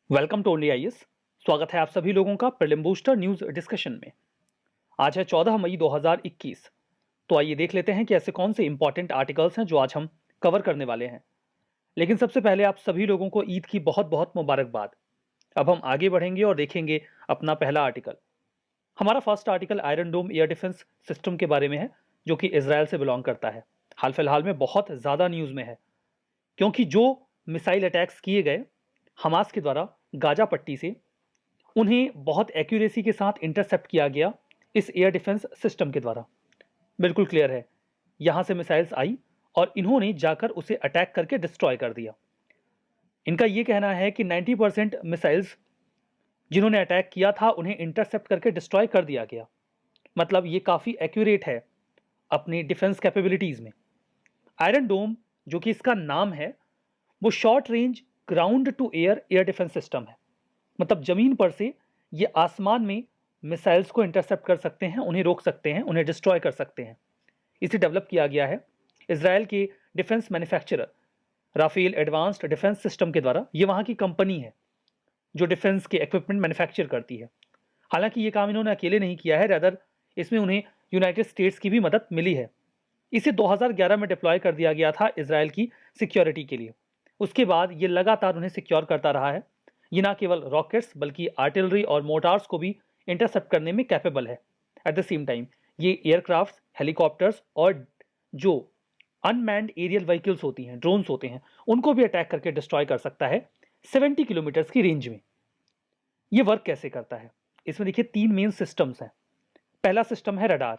Welcome to only IAS. स्वागत है आप सभी लोगों का प्रीलिम बूस्टर न्यूज डिस्कशन में। आज है 14 मई 2021। तो आइए देख लेते हैं कि ऐसे कौन से इंपॉर्टेंट आर्टिकल्स हैं जो आज हम कवर करने वाले हैं। लेकिन सबसे पहले आप सभी लोगों को ईद की बहुत बहुत मुबारकबाद। अब हम आगे बढ़ेंगे और देखेंगे अपना पहला आर्टिकल। हमारा फर्स्ट आर्टिकल आयरन डोम एयर डिफेंस सिस्टम के बारे में है, जो कि इसराइल से बिलोंग करता है। हाल फिलहाल में बहुत ज्यादा न्यूज में है, क्योंकि जो मिसाइल अटैक्स किए गए हमास के द्वारा गाजा पट्टी से, उन्हें बहुत एक्यूरेसी के साथ इंटरसेप्ट किया गया इस एयर डिफेंस सिस्टम के द्वारा। बिल्कुल क्लियर है, यहां से मिसाइल्स आई और इन्होंने जाकर उसे अटैक करके डिस्ट्रॉय कर दिया। इनका यह कहना है कि 90% मिसाइल्स जिन्होंने अटैक किया था उन्हें इंटरसेप्ट करके डिस्ट्रॉय कर दिया गया। मतलब ये काफी एक्यूरेट है अपनी डिफेंस कैपेबिलिटीज में। आयरन डोम, जो कि इसका नाम है, वो short range ground to air air defence system है। मतलब जमीन पर से ये आसमान में मिसाइल्स को इंटरसेप्ट कर सकते हैं, उन्हें रोक सकते हैं, उन्हें डिस्ट्रॉय कर सकते हैं। इसे डेवलप किया गया है इसराइल के defence manufacturer Rafael Advanced Defence System के द्वारा। ये वहां की कंपनी है जो डिफेंस के इक्विपमेंट मैन्युफैक्चर करती है। हालांकि ये काम इन्होंने अकेले नहीं किया है, रैदर इसमें उन्हें यूनाइटेड स्टेट्स की भी मदद मिली है। इसे 2011 में डिप्लॉय कर दिया गया था इसराइल की सिक्योरिटी के लिए। उसके बाद ये लगातार उन्हें सिक्योर करता रहा है। ये ना केवल रॉकेट्स बल्कि आर्टिलरी और मोटार्स को भी इंटरसेप्ट करने में कैपेबल है। एट द सेम टाइम ये एयरक्राफ्ट, हेलीकॉप्टर्स और जो अनमैन्ड एरियल व्हीकल्स होती हैं, ड्रोन्स होते हैं, उनको भी अटैक करके डिस्ट्रॉय कर सकता है 70 किलोमीटर्स की रेंज में। ये वर्क कैसे करता है? इसमें देखिए 3 मेन सिस्टम्स हैं। पहला सिस्टम है रडार।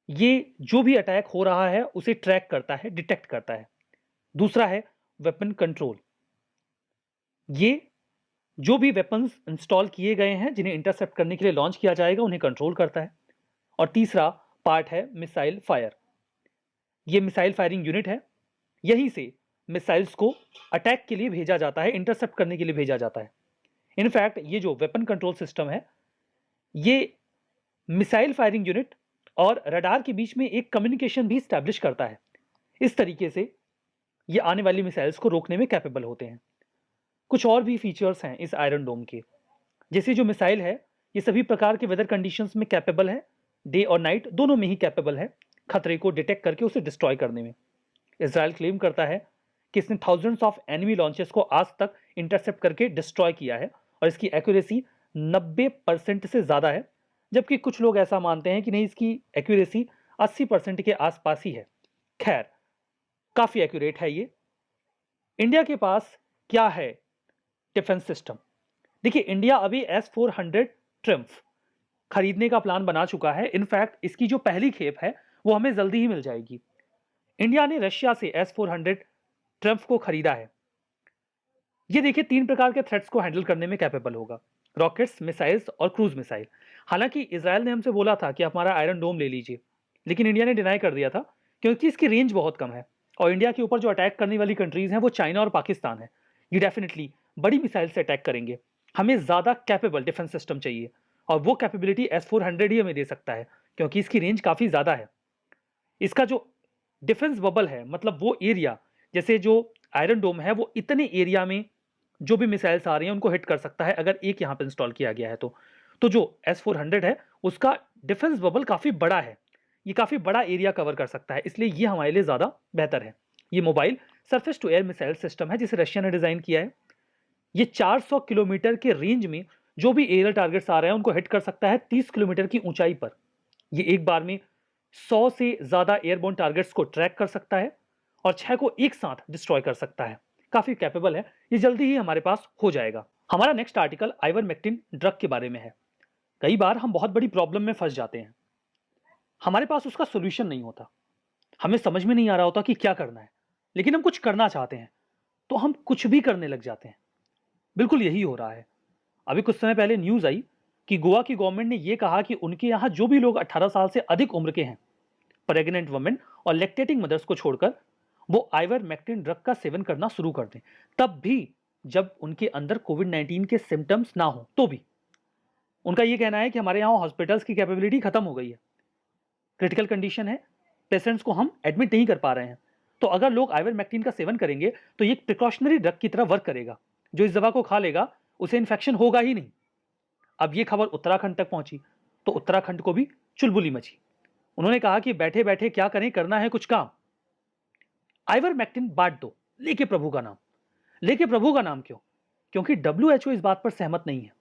ये जो भी अटैक हो रहा है उसे ट्रैक करता है, डिटेक्ट करता है। दूसरा है वेपन कंट्रोल। ये जो भी वेपन्स इंस्टॉल किए गए हैं जिन्हें इंटरसेप्ट करने के लिए लॉन्च किया जाएगा उन्हें कंट्रोल करता है। और तीसरा पार्ट है मिसाइल फायर। ये मिसाइल फायरिंग यूनिट है। यहीं से मिसाइल्स को अटैक के लिए भेजा जाता है, इंटरसेप्ट करने के लिए भेजा जाता है। इनफैक्ट ये जो वेपन कंट्रोल सिस्टम है, ये मिसाइल फायरिंग यूनिट और रडार के बीच में एक कम्युनिकेशन भी स्टैब्लिश करता है। इस तरीके से ये आने वाली मिसाइल्स को रोकने में कैपेबल होते हैं। कुछ और भी फीचर्स हैं इस आयरन डोम के। जैसे जो मिसाइल है, ये सभी प्रकार के वेदर कंडीशंस में कैपेबल है, डे और नाइट दोनों में ही कैपेबल है खतरे को डिटेक्ट करके उसे डिस्ट्रॉय करने में। इसराइल क्लेम करता है कि इसने थाउजेंड्स ऑफ एनिमी लॉन्चेस को आज तक इंटरसेप्ट करके डिस्ट्रॉय किया है और इसकी एक्यूरेसी 90% से ज़्यादा है। जबकि कुछ लोग ऐसा मानते हैं कि नहीं, इसकी एक्यूरेसी 80% के आसपास ही है। खैर, काफ़ी एक्यूरेट है ये। इंडिया के पास क्या है डिफेंस सिस्टम? देखिए, इंडिया अभी S-400 ट्रिम्फ खरीदने का प्लान बना चुका है। इनफैक्ट इसकी जो पहली खेप है वो हमें जल्दी ही मिल जाएगी। इंडिया ने रशिया से S-400 ट्रिम्फ को खरीदा है। ये देखिए 3 प्रकार के थ्रेट्स को हैंडल करने में कैपेबल होगा: रॉकेट्स, मिसाइल्स और क्रूज मिसाइल। हालांकि इसराइल ने हमसे बोला था कि आप हमारा आयरन डोम ले लीजिए, लेकिन इंडिया ने डिनाई कर दिया था क्योंकि इसकी रेंज बहुत कम है। और इंडिया के ऊपर जो अटैक करने वाली कंट्रीज हैं वो चाइना और पाकिस्तान है। ये डेफिनेटली बड़ी मिसाइल से अटैक करेंगे। हमें ज्यादा कैपेबल डिफेंस सिस्टम चाहिए और वो कैपेबिलिटी S-400 ही हमें दे सकता है, क्योंकि इसकी रेंज काफी ज्यादा है। इसका जो डिफेंस बबल है, मतलब वो एरिया, जैसे जो आयरन डोम है वो इतने एरिया में जो भी मिसाइल्स आ रही हैं उनको हिट कर सकता है अगर एक यहां पर इंस्टॉल किया गया है तो जो S-400 है उसका डिफेंस बबल काफी बड़ा है। ये काफी बड़ा एरिया कवर कर सकता है, इसलिए ये हमारे लिए ज्यादा बेहतर है। ये mobile surface to air missile system है जिसे रशिया ने डिजाइन किया है। ये 400 किलोमीटर के रेंज में जो भी एरियल टारगेट्स आ रहे हैं उनको हिट कर सकता है 30 किलोमीटर की ऊंचाई पर। ये एक बार में 100 से ज्यादा एयरबोर्न टारगेट्स को ट्रैक कर सकता है और 6 को एक साथ डिस्ट्रॉय कर सकता है। काफी कैपेबल है। ये जल्दी ही हमारे पास हो जाएगा। हमारा नेक्स्ट आर्टिकल आइवरमेक्टिन ड्रग के बारे में है। कई बार हम बहुत बड़ी प्रॉब्लम में फंस जाते हैं, हमारे पास उसका सोल्यूशन नहीं होता, हमें समझ में नहीं आ रहा होता कि क्या करना है, लेकिन हम कुछ करना चाहते हैं तो हम कुछ भी करने लग जाते हैं। बिल्कुल यही हो रहा है। अभी कुछ समय पहले न्यूज आई कि गोवा की गवर्नमेंट ने यह कहा कि उनके यहां जो भी लोग 18 साल से अधिक उम्र के हैं, प्रेग्नेंट वुमेन और लैक्टेटिंग मदर्स को छोड़कर, वो आइवरमेक्टिन ड्रग का सेवन करना शुरू कर दें, तब भी जब उनके अंदर कोविड-19 के सिम्टम्स ना हो तो भी। उनका यह कहना है कि हमारे यहां हॉस्पिटल्स की कैपेबिलिटी खत्म हो गई है, क्रिटिकल कंडीशन है, पेशेंट्स को हम एडमिट नहीं कर पा रहे हैं। तो अगर लोग आइवरमेक्टिन का सेवन करेंगे तो ये प्रिकॉशनरी ड्रग की तरह वर्क करेगा। जो इस दवा को खा लेगा उसे इन्फेक्शन होगा ही नहीं। अब ये खबर उत्तराखंड तक पहुंची तो उत्तराखंड को भी चुलबुली मची। उन्होंने कहा कि बैठे बैठे क्या करें, करना है कुछ काम। आइवरमेक्टिन बांट दो, लेके प्रभु का नाम। लेके प्रभु का नाम क्यों? क्योंकि WHO इस बात पर सहमत नहीं है।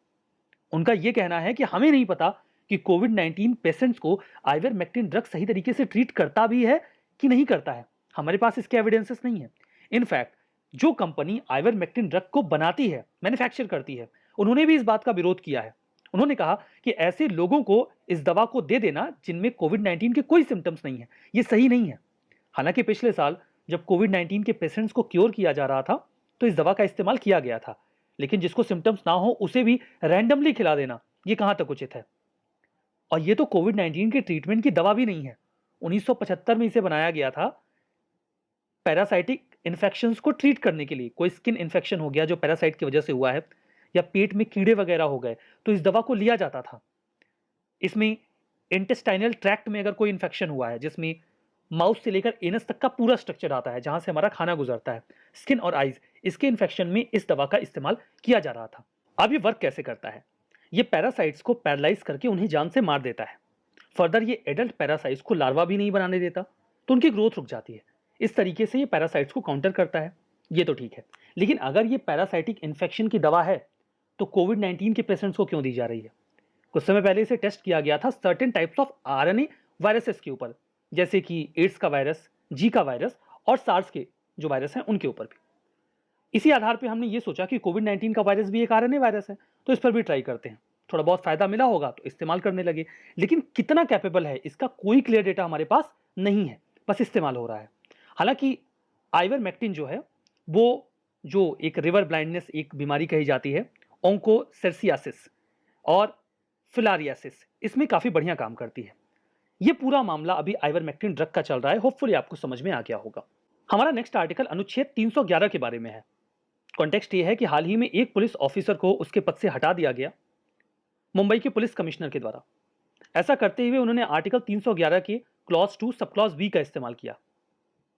उनका यह कहना है कि हमें नहीं पता कि कोविड-19 पेशेंट्स को आइवरमेक्टिन ड्रग सही तरीके से ट्रीट करता भी है कि नहीं करता है। हमारे पास इसके एविडेंसेस नहीं है। इनफैक्ट जो कंपनी आइवरमेक्टिन ड्रग को बनाती है, मैन्युफैक्चर करती है, उन्होंने भी इस बात का विरोध किया है। उन्होंने कहा कि ऐसे लोगों को इस दवा को दे देना जिनमें कोविड-19 के कोई सिम्टम्स नहीं है, ये सही नहीं है। हालांकि पिछले साल जब कोविड-19 के पेशेंट्स को क्योर किया जा रहा था तो इस दवा का इस्तेमाल किया गया था, लेकिन जिसको सिम्टम्स ना हो उसे भी रैंडमली खिला देना, ये कहां तक उचित है? और ये तो कोविड-19 के ट्रीटमेंट की दवा भी नहीं है। 1975 में इसे बनाया गया था पैरासाइटिक इन्फेक्शंस को ट्रीट करने के लिए। कोई स्किन इन्फेक्शन हो गया जो पैरासाइट की वजह से हुआ है, या पेट में कीड़े वगैरह हो गए, तो इस दवा को लिया जाता था। इसमें इंटेस्टाइनल ट्रैक्ट में अगर कोई इन्फेक्शन हुआ है, जिसमें माउथ से लेकर एनस तक का पूरा स्ट्रक्चर आता है, जहां से हमारा खाना गुजरता है, स्किन और आईज, इसके इन्फेक्शन में इस दवा का इस्तेमाल किया जा रहा था। अब ये वर्क कैसे करता है? ये पैरासाइट्स को पैरालाइज करके उन्हें जान से मार देता है। फर्दर ये एडल्ट पैरासाइट्स को लार्वा भी नहीं बनाने देता, तो उनकी ग्रोथ रुक जाती है। इस तरीके से ये पैरासाइट्स को काउंटर करता है। ये तो ठीक है, लेकिन अगर ये पैरासाइटिक इन्फेक्शन की दवा है तो कोविड-19 के पेशेंट्स को क्यों दी जा रही है? कुछ समय पहले इसे टेस्ट किया गया था certain types of RNA viruses के ऊपर, जैसे कि एड्स का वायरस, जीका वायरस और सार्स के जो वायरस हैं उनके ऊपर भी। इसी आधार पे हमने ये सोचा कि कोविड-19 का वायरस भी एक RNA वायरस है, तो इस पर भी ट्राई करते हैं। थोड़ा बहुत फायदा मिला होगा तो इस्तेमाल करने लगे, लेकिन कितना कैपेबल है इसका कोई क्लियर डेटा हमारे पास नहीं है, बस इस्तेमाल हो रहा है। हालांकि आइवरमेक्टिन जो है वो जो एक रिवर ब्लाइंडनेस एक बीमारी कही जाती है, ओंकोसेर्सियासिस और फिलारियासिस, इसमें काफी बढ़िया काम करती है। ये पूरा मामला अभी आइवरमेक्टिन ड्रग का चल रहा है। होपफुली आपको समझ में आ गया होगा। हमारा नेक्स्ट आर्टिकल अनुच्छेद 311 के बारे में है। कॉन्टेक्स्ट ये है कि हाल ही में एक पुलिस ऑफिसर को उसके पद से हटा दिया गया मुंबई के पुलिस कमिश्नर के द्वारा। ऐसा करते हुए उन्होंने आर्टिकल 311 के क्लॉज 2 सब क्लॉज बी का इस्तेमाल किया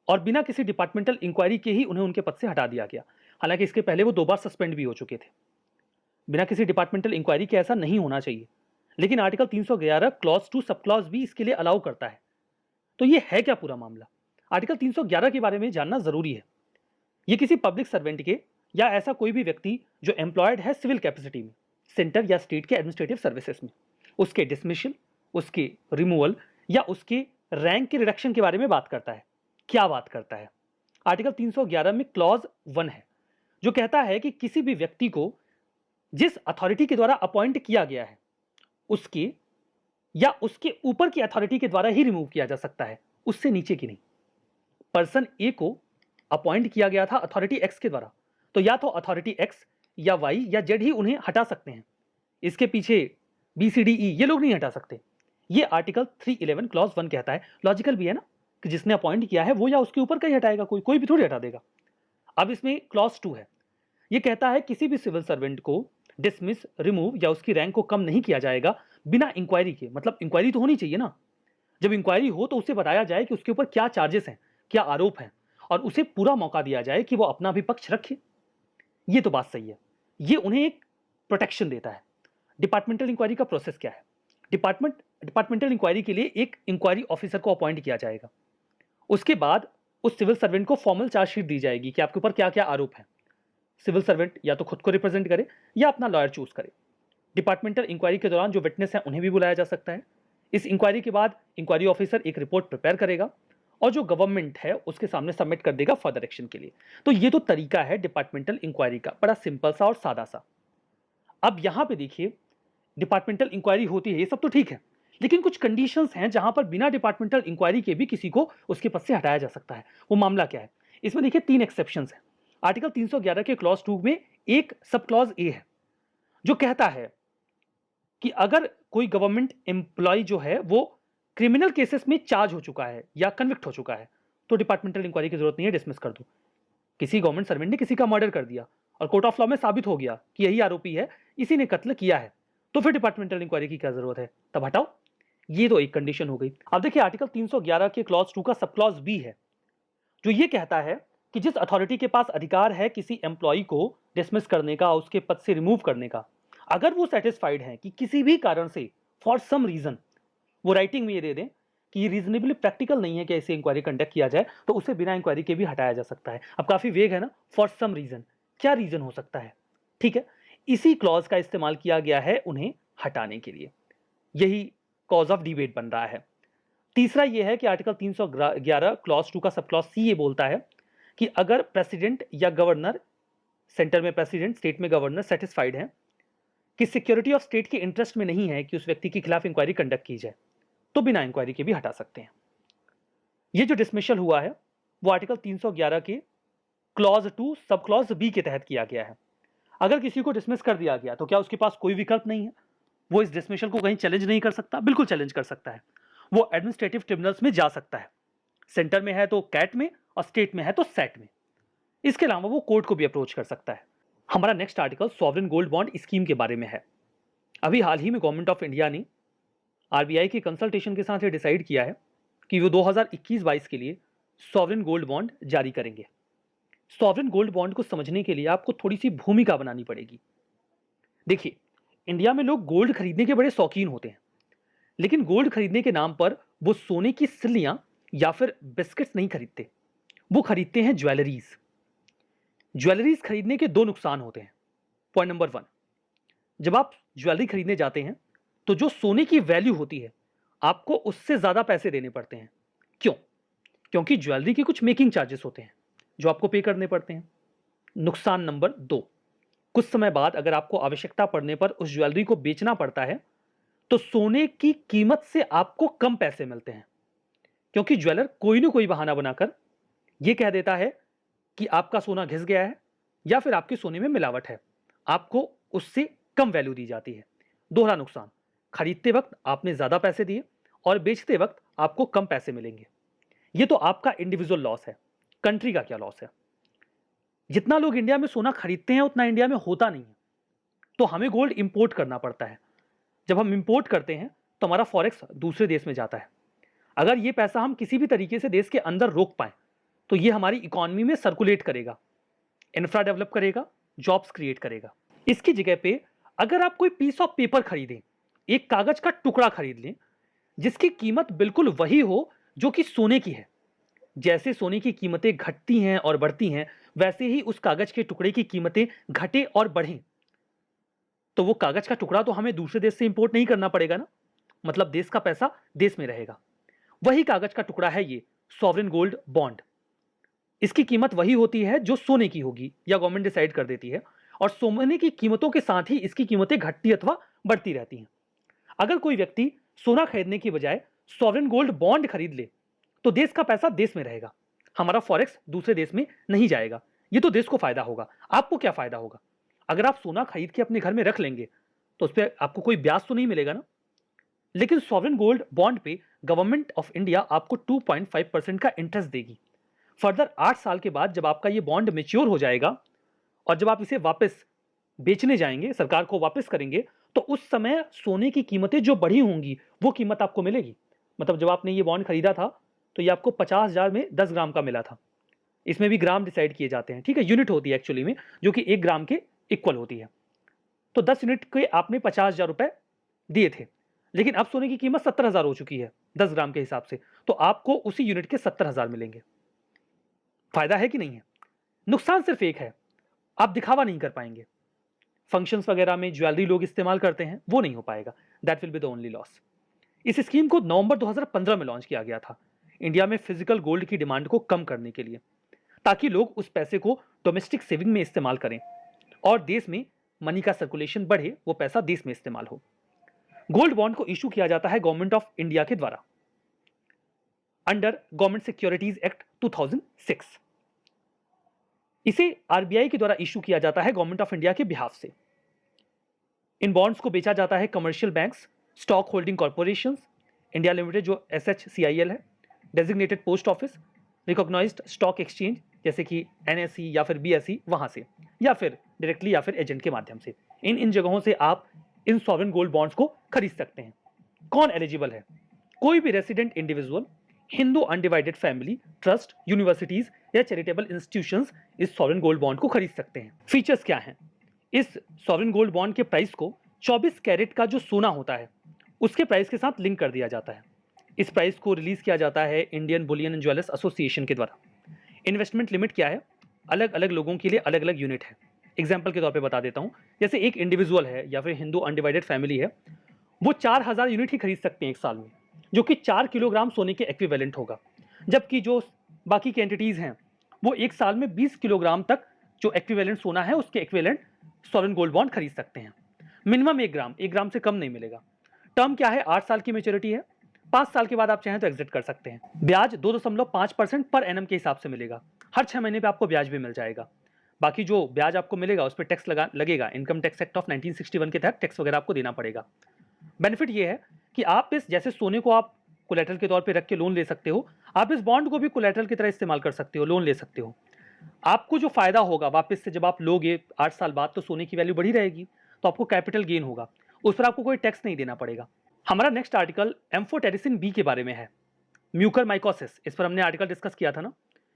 और बिना किसी डिपार्टमेंटल इंक्वायरी के ही उन्हें उनके पद से हटा दिया गया। हालांकि इसके पहले वो 2 बार सस्पेंड भी हो चुके थे। बिना किसी डिपार्टमेंटल इंक्वायरी के ऐसा नहीं होना चाहिए, लेकिन article 311 clause 2 sub clause B इसके लिए अलाउ करता है। तो ये है क्या पूरा मामला? आर्टिकल 311 के बारे में जानना जरूरी है। ये किसी पब्लिक सर्वेंट के या ऐसा कोई भी व्यक्ति जो एम्प्लॉयड है सिविल कैपेसिटी में, सेंटर या स्टेट के एडमिनिस्ट्रेटिव सर्विसेज में, उसके डिसमिसल, उसके रिमूवल या उसके रैंक के रिडक्शन के बारे में बात करता है। क्या बात करता है? आर्टिकल 311 में क्लॉज 1 है जो कहता है कि किसी भी व्यक्ति को जिस अथॉरिटी के द्वारा अपॉइंट किया गया है उसके या उसके ऊपर की अथॉरिटी के द्वारा ही रिमूव किया जा सकता है, उससे नीचे की नहीं। पर्सन ए को अपॉइंट किया गया था अथॉरिटी एक्स के द्वारा, तो या तो अथॉरिटी एक्स या वाई या जेड ही उन्हें हटा सकते हैं। इसके पीछे BCDE ये लोग नहीं हटा सकते। ये आर्टिकल 311 क्लॉज 1 कहता है। लॉजिकल भी है ना कि जिसने अपॉइंट किया है वो या उसके ऊपर का ही हटाएगा, कोई भी थोड़ी हटा देगा। अब इसमें क्लॉज 2 है। ये कहता है किसी भी सिविल सर्वेंट को डिसमिस, रिमूव या उसकी रैंक को कम नहीं किया जाएगा बिना इंक्वायरी के। मतलब इंक्वायरी तो होनी चाहिए ना। जब इंक्वायरी हो तो उसे बताया जाए कि उसके ऊपर क्या चार्जेस हैं, क्या आरोप हैं, और उसे पूरा मौका दिया जाए कि वो अपना भी पक्ष रखे। ये तो बात सही है। ये उन्हें एक प्रोटेक्शन देता है। डिपार्टमेंटल इंक्वायरी का प्रोसेस क्या है? डिपार्टमेंटल इंक्वायरी के लिए एक इंक्वायरी ऑफिसर को अपॉइंट किया जाएगा। उसके बाद उस सिविल सर्वेंट को फॉर्मल चार्जशीट दी जाएगी कि आपके ऊपर क्या क्या आरोप हैं। सिविल सर्वेंट या तो खुद को रिप्रेजेंट करे या अपना लॉयर चूज करे। डिपार्टमेंटल इंक्वायरी के दौरान जो विटनेस है उन्हें भी बुलाया जा सकता है। इस इंक्वायरी के बाद इंक्वायरी ऑफिसर एक रिपोर्ट प्रिपेयर करेगा और जो गवर्नमेंट है उसके सामने सबमिट कर देगा फर्दर एक्शन के लिए। तो ये तो तरीका है डिपार्टमेंटल इंक्वायरी का, बड़ा सिंपल सा और सादा सा। अब यहां पे देखिए, डिपार्टमेंटल इंक्वायरी होती है, ये सब तो ठीक है, लेकिन कुछ कंडीशंस हैं जहां पर बिना डिपार्टमेंटल इंक्वायरी के भी किसी को उसके पद से हटाया जा सकता है। वो मामला क्या है? इसमें देखिए 3 एक्सेप्शंस हैं। आर्टिकल 311 के क्लॉज 2 में एक सब क्लॉज ए है जो कहता है कि अगर कोई गवर्नमेंट एम्प्लॉय जो है वो क्रिमिनल केसेस में चार्ज हो चुका है या कन्विक्ट हो चुका है तो डिपार्टमेंटल इंक्वायरी की जरूरत नहीं है, डिसमिस कर दो। किसी गवर्नमेंट सर्वेंट ने किसी का मर्डर कर दिया और कोर्ट ऑफ लॉ में साबित हो गया कि यही आरोपी है, इसी ने कत्ल किया है, तो फिर डिपार्टमेंटल इंक्वायरी की क्या जरूरत है? तब हटाओ। ये तो एक कंडीशन हो गई। अब देखिए आर्टिकल 311 के क्लॉज 2 का सब क्लॉज बी है जो ये कहता है कि जिस अथॉरिटी के पास अधिकार है किसी एम्प्लॉय को डिसमिस करने का, उसके पद से रिमूव करने का, अगर वो सेटिस्फाइड है कि किसी भी कारण से फॉर सम रीजन वो राइटिंग में ये दे दें कि ये रीजनेबली प्रैक्टिकल नहीं है कि ऐसी इंक्वायरी कंडक्ट किया जाए, तो उसे बिना इंक्वायरी के भी हटाया जा सकता है। अब काफी वेग है ना, फॉर सम रीजन, क्या रीजन हो सकता है? ठीक है, इसी क्लॉज का इस्तेमाल किया गया है उन्हें हटाने के लिए। यही कॉज ऑफ डिबेट बन रहा है। तीसरा यह है कि आर्टिकल 311 क्लॉज 2 का सब क्लॉज सी ये बोलता है कि अगर प्रेसिडेंट या गवर्नर, सेंटर में प्रेसिडेंट, स्टेट में गवर्नर, सेटिस्फाइड है कि सिक्योरिटी ऑफ स्टेट के इंटरेस्ट में नहीं है कि उस व्यक्ति के खिलाफ इंक्वायरी कंडक्ट की जाए, तो बिना इंक्वायरी के भी हटा सकते हैं। ये जो डिसमिशल हुआ है वो आर्टिकल 311 के क्लॉज 2 सब क्लॉज बी के तहत किया गया है। अगर किसी को डिसमिस कर दिया गया तो क्या उसके पास कोई विकल्प नहीं है? वो इस डिसमिशल को कहीं चैलेंज नहीं कर सकता? बिल्कुल चैलेंज कर सकता है। वो एडमिनिस्ट्रेटिव ट्रिब्यूनल्स में जा सकता है। सेंटर में है तो कैट में और स्टेट में है तो सेट में। इसके अलावा वो कोर्ट को भी अप्रोच कर सकता है। हमारा next article sovereign gold bond scheme के बारे में है। अभी हाल ही में गवर्नमेंट ऑफ इंडिया ने आरबीआई के कंसल्टेशन के साथ ये डिसाइड किया है कि वो 2021-22 के लिए सॉवरेन गोल्ड बॉन्ड जारी करेंगे। सॉवरेन गोल्ड बॉन्ड को समझने के लिए आपको थोड़ी सी भूमिका बनानी पड़ेगी। देखिए, इंडिया में लोग गोल्ड खरीदने के बड़े शौकीन होते हैं, लेकिन गोल्ड खरीदने के नाम पर वो सोने की सिल्लियां या फिर बिस्किट्स नहीं खरीदते, वो खरीदते हैं ज्वेलरीज। ज्वेलरीज खरीदने के दो नुकसान होते हैं। पॉइंट नंबर 1, जब आप ज्वेलरी खरीदने जाते हैं तो जो सोने की वैल्यू होती है आपको उससे ज्यादा पैसे देने पड़ते हैं। क्यों? क्योंकि ज्वेलरी के कुछ मेकिंग चार्जेस होते हैं जो आपको पे करने पड़ते हैं। नुकसान नंबर 2, कुछ समय बाद अगर आपको आवश्यकता पड़ने पर उस ज्वेलरी को बेचना पड़ता है तो सोने की कीमत से आपको कम पैसे मिलते हैं, क्योंकि ज्वेलर कोई ना कोई बहाना बनाकर यह कह देता है कि आपका सोना घिस गया है या फिर आपके सोने में मिलावट है, आपको उससे कम वैल्यू दी जाती है। दोहरा नुकसान, खरीदते वक्त आपने ज्यादा पैसे दिए और बेचते वक्त आपको कम पैसे मिलेंगे। यह तो आपका इंडिविजुअल लॉस है। कंट्री का क्या लॉस है? जितना लोग इंडिया में सोना खरीदते हैं उतना इंडिया में होता नहीं है, तो हमें गोल्ड इंपोर्ट करना पड़ता है। जब हम इंपोर्ट करते हैं तो हमारा फॉरेक्स दूसरे देश में जाता है। अगर ये पैसा हम किसी भी तरीके से देश के अंदर रोक पाए तो ये हमारी इकोनॉमी में सर्कुलेट करेगा, इंफ्रा डेवलप करेगा, जॉब्स क्रिएट करेगा। इसकी जगह पे अगर आप कोई पीस ऑफ पेपर खरीदें, एक कागज का टुकड़ा खरीद लें जिसकी कीमत बिल्कुल वही हो जो कि सोने की है, जैसे सोने की कीमतें घटती हैं और बढ़ती हैं वैसे ही उस कागज के टुकड़े की कीमतें घटे और बढ़ें, तो वो कागज का टुकड़ा तो हमें दूसरे देश से इंपोर्ट नहीं करना पड़ेगा ना, मतलब देश का पैसा देश में रहेगा। वही कागज का टुकड़ा है ये सॉवरेन गोल्ड बॉन्ड। इसकी कीमत वही होती है जो सोने की होगी या गवर्नमेंट डिसाइड कर देती है, और सोने की कीमतों के साथ ही इसकी कीमतें घटती अथवा बढ़ती रहती हैं। अगर कोई व्यक्ति सोना खरीदने की बजाय सॉवरेन गोल्ड बॉन्ड खरीद ले तो देश का पैसा देश में रहेगा, हमारा फॉरेक्स दूसरे देश में नहीं जाएगा। ये तो देश को फायदा होगा। आपको क्या फायदा होगा? अगर आप सोना खरीद के अपने घर में रख लेंगे तो उस पर आपको कोई ब्याज तो नहीं मिलेगा ना। लेकिन सॉवरेन गोल्ड बॉन्ड पे गवर्नमेंट ऑफ इंडिया आपको 2.5% का इंटरेस्ट देगी। फर्दर 8 साल के बाद जब आपका ये बॉन्ड मेच्योर हो जाएगा और जब आप इसे वापस बेचने जाएंगे, सरकार को वापस करेंगे, तो उस समय सोने की कीमतें जो बढ़ी होंगी वो कीमत आपको मिलेगी। मतलब जब आपने ये बॉन्ड खरीदा था तो ये आपको 50,000 में 10 ग्राम का मिला था। इसमें भी ग्राम डिसाइड किए जाते हैं, ठीक है, यूनिट होती है एक्चुअली में, जो कि 1 ग्राम के इक्वल होती है। तो 10 यूनिट के आपने 50,000 रुपए दिए थे, लेकिन अब सोने की कीमत 70,000 हो चुकी है 10 ग्राम के हिसाब से, तो आपको उसी यूनिट के 70,000 मिलेंगे। फायदा है कि नहीं है? नुकसान सिर्फ एक है, आप दिखावा नहीं कर पाएंगे। फंक्शंस वगैरह में ज्वेलरी लोग इस्तेमाल करते हैं, वो नहीं हो पाएगा। That will be the only loss. इस स्कीम को नवंबर 2015 में लॉन्च किया गया था इंडिया में फिजिकल गोल्ड की डिमांड को कम करने के लिए, ताकि लोग उस पैसे को डोमेस्टिक सेविंग में इस्तेमाल करें और देश में मनी का सर्कुलेशन बढ़े, वो पैसा देश में इस्तेमाल हो। गोल्ड बॉन्ड को इशू किया जाता है गवर्नमेंट ऑफ इंडिया के द्वारा अंडर गवर्नमेंट सिक्योरिटीज एक्ट 2006। इसे आरबीआई के द्वारा इशू किया जाता है गवर्नमेंट ऑफ इंडिया के बिहाफ से। इन बॉन्ड्स को बेचा जाता है commercial banks, stock holding corporations, India limited जो SHCIL है, designated post office, recognised stock exchange जैसे कि NSE या फिर BSE, वहां से, या फिर डायरेक्टली या फिर एजेंट के माध्यम से। इन जगहों से आप इन सॉवरेन गोल्ड बॉन्ड्स को खरीद सकते हैं। कौन एलिजिबल है? कोई भी resident individual Hindu undivided family, trust, universities या चैरिटेबल इंस्टीट्यूशंस इस सॉवरेन गोल्ड बॉन्ड को खरीद सकते हैं। फीचर्स क्या हैं? इस सॉवरेन गोल्ड बॉन्ड के प्राइस को 24 कैरेट का जो सोना होता है उसके प्राइस के साथ लिंक कर दिया जाता है। इस प्राइस को रिलीज किया जाता है Indian Boolean and jewellers association के द्वारा। इन्वेस्टमेंट लिमिट क्या है? अलग अलग लोगों के लिए अलग अलग यूनिट है। एग्जाम्पल के तौर पे बता देता हूँ, जैसे एक इंडिविजुअल है या फिर हिंदू अनडिवाइडेड फैमिली है, वो 4000 यूनिट ही खरीद सकते हैं एक साल में, जो कि 4 किलोग्राम सोने के एक्विवेलेंट होगा। जबकि जो बाकी की एंटिटीज हैं वो एक साल में 20 किलोग्राम तक जो एक्विवेलेंट सोना है उसके एक्विवेलेंट सॉवरेन गोल्ड बॉन्ड खरीद सकते हैं। मिनिमम 1 ग्राम से कम नहीं मिलेगा। टर्म क्या है? 8 साल की मेच्योरिटी है। 5 साल के बाद आप चाहें तो एग्जिट कर सकते हैं। ब्याज 2.5% पर एनम के हिसाब से मिलेगा। हर 6 महीने पे आपको ब्याज भी मिल जाएगा। बाकी जो ब्याज आपको मिलेगा उस पर टैक्स लगेगा। इनकम टैक्स एक्ट ऑफ 1961 के तहत टैक्स वगैरह आपको देना पड़ेगा। बेनिफिट ये है कि आप इस जैसे सोने को आप कोलेटरल के तौर पे रख के लोन ले सकते हो, आप इस बॉन्ड को भी कोलेटरल की तरह इस्तेमाल कर सकते हो, लोन ले सकते हो। आपको जो फायदा होगा वापस से जब आप लोगे 8 साल बाद, तो सोने की वैल्यू बढ़ी रहेगी, तो आपको कैपिटल गेन होगा, उस पर आपको कोई टैक्स नहीं देना पड़ेगा। हमारा नेक्स्ट आर्टिकल एम्फोटेरिसिन बी के बारे में है, म्यूकरमाइकोसिस। इस पर हमने आर्टिकल डिस्कस किया था ना,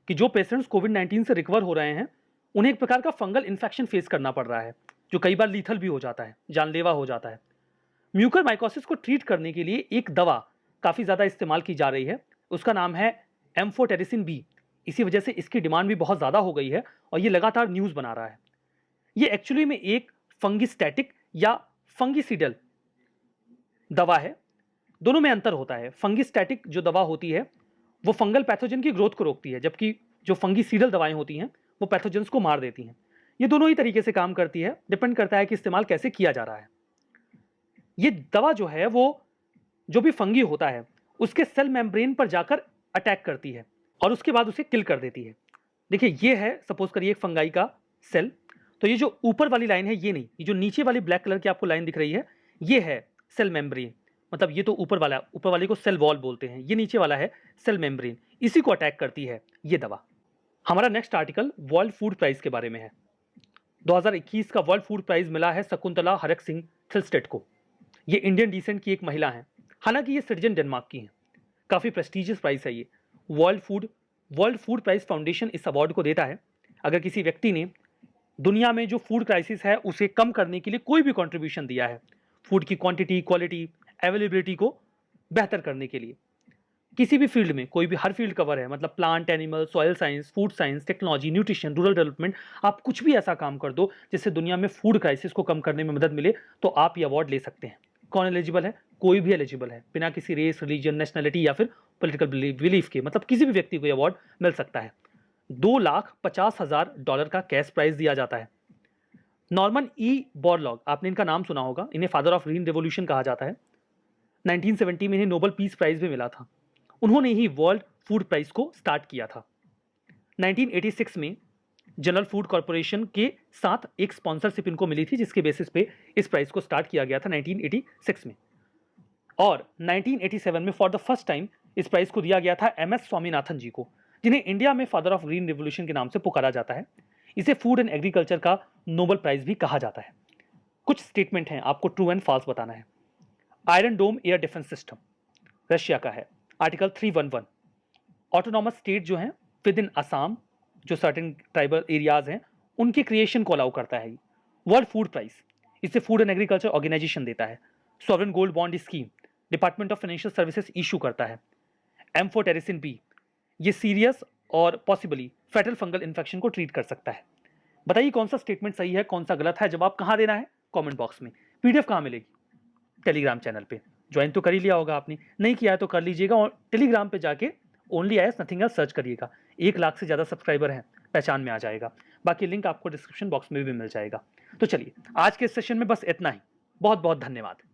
कि जो पेशेंट्स कोविड-19 से रिकवर हो रहे हैं उन्हें एक प्रकार का फंगल इन्फेक्शन फेस करना पड़ रहा है, जो कई बार लीथल भी हो जाता है, जानलेवा हो जाता है। म्यूकरमाइकोसिस को ट्रीट करने के लिए एक दवा काफ़ी ज़्यादा इस्तेमाल की जा रही है, उसका नाम है एम्फोटेरिसिन बी। इसी वजह से इसकी डिमांड भी बहुत ज़्यादा हो गई है और ये लगातार न्यूज़ बना रहा है। ये एक्चुअली में एक फंगिस्टैटिक या फंगिसिडल दवा है। दोनों में अंतर होता है। फंगिस्टैटिक जो दवा होती है वो फंगल पैथोजन की ग्रोथ को रोकती है, जबकि जो फंगिसिडल दवाएं होती हैं वो पैथोजेंस को मार देती हैं। ये दोनों ही तरीके से काम करती है, डिपेंड करता है कि इस्तेमाल कैसे किया जा रहा है। ये दवा जो है वो जो भी फंगी होता है उसके सेल मेम्ब्रेन पर जाकर अटैक करती है और उसके बाद उसे किल कर देती है। देखिए ये है, सपोज करिए, एक फंगाई का सेल, तो ये जो ऊपर वाली लाइन है ये नहीं, ये जो नीचे वाली ब्लैक कलर की आपको लाइन दिख रही है ये है सेल मेम्ब्रेन। मतलब ये तो ऊपर वाले को सेल वॉल बोलते हैं, ये नीचे वाला है सेल मेम्ब्रेन, इसी को अटैक करती है ये दवा। हमारा next article world food prize के बारे में है। 2021 का वर्ल्ड फूड प्राइज मिला है शकुंतला हरक सिंह थिल्स्टेट को। ये इंडियन डिसेंट की एक महिला है, हालांकि ये सिटीजन डेनमार्क की हैं। काफ़ी प्रेस्टिजियस प्राइस है ये। वर्ल्ड फूड प्राइज फाउंडेशन इस अवार्ड को देता है अगर किसी व्यक्ति ने दुनिया में जो फूड क्राइसिस है उसे कम करने के लिए कोई भी कंट्रीब्यूशन दिया है, फूड की क्वांटिटी, क्वालिटी, अवेलेबिलिटी को बेहतर करने के लिए। किसी भी फील्ड में, कोई भी, हर फील्ड कवर है, मतलब plant, animal, soil science, food science, technology, nutrition, rural development, आप कुछ भी ऐसा काम कर दो जिससे दुनिया में फूड क्राइसिस को कम करने में मदद मिले, तो आप ये अवार्ड ले सकते हैं। कौन एलिजिबल है? कोई भी एलिजिबल है, बिना किसी रेस, रिलीजन, नेशनलिटी या फिर पॉलिटिकल बिलीफ के, मतलब किसी भी व्यक्ति को ये अवार्ड मिल सकता है। $2,50,000 का कैश प्राइज दिया जाता है। नॉर्मन ई बोरलॉग, आपने इनका नाम सुना होगा, इन्हें फादर ऑफ ग्रीन रेवोल्यूशन कहा जाता है। 1970 में इन्हें नोबेल पीस प्राइज भी मिला था। उन्होंने ही वर्ल्ड फूड प्राइज को स्टार्ट किया था। 1986 में जनरल फूड कॉर्पोरेशन के साथ एक स्पॉन्सरशिप इनको मिली थी, जिसके बेसिस पे इस प्राइज को स्टार्ट किया गया था 1986 में। और 1987 में फॉर द फर्स्ट टाइम इस प्राइज को दिया गया था MS स्वामीनाथन जी को, जिन्हें इंडिया में फादर ऑफ ग्रीन रिवोल्यूशन के नाम से पुकारा जाता है। इसे फूड एंड एग्रीकल्चर का नोबेल प्राइज भी कहा जाता है। कुछ स्टेटमेंट हैं, आपको ट्रू एंड फॉल्स बताना है। आयरन डोम एयर डिफेंस सिस्टम रशिया का है, आर्टिकल 311। ऑटोनॉमस स्टेट जो हैं विद इन असम, जो सर्टेन ट्राइबल एरियाज हैं, उनके क्रिएशन को अलाउ करता है। वर्ल्ड फूड प्राइज, इसे फूड एंड एग्रीकल्चर ऑर्गेनाइजेशन देता है। Sovereign gold bond scheme department of financial services issue करता है। एम्फोटेरिसिन बी, ये सीरियस और पॉसिबली फैटल फंगल इन्फेक्शन को ट्रीट कर सकता है। बताइए कौन सा स्टेटमेंट सही है, कौन सा गलत है। जवाब कहाँ देना है? कमेंट बॉक्स में। PDF कहाँ मिलेगी? टेलीग्राम चैनल पे। ज्वाइन तो कर ही लिया होगा आपने, नहीं किया है तो कर लीजिएगा। और टेलीग्राम पे जाके only IAS nothing else search करिएगा। 1 लाख से ज़्यादा सब्सक्राइबर हैं, पहचान में आ जाएगा। बाकी लिंक आपको डिस्क्रिप्शन बॉक्स में भी मिल जाएगा। तो चलिए आज के सेशन में बस इतना ही। बहुत बहुत धन्यवाद।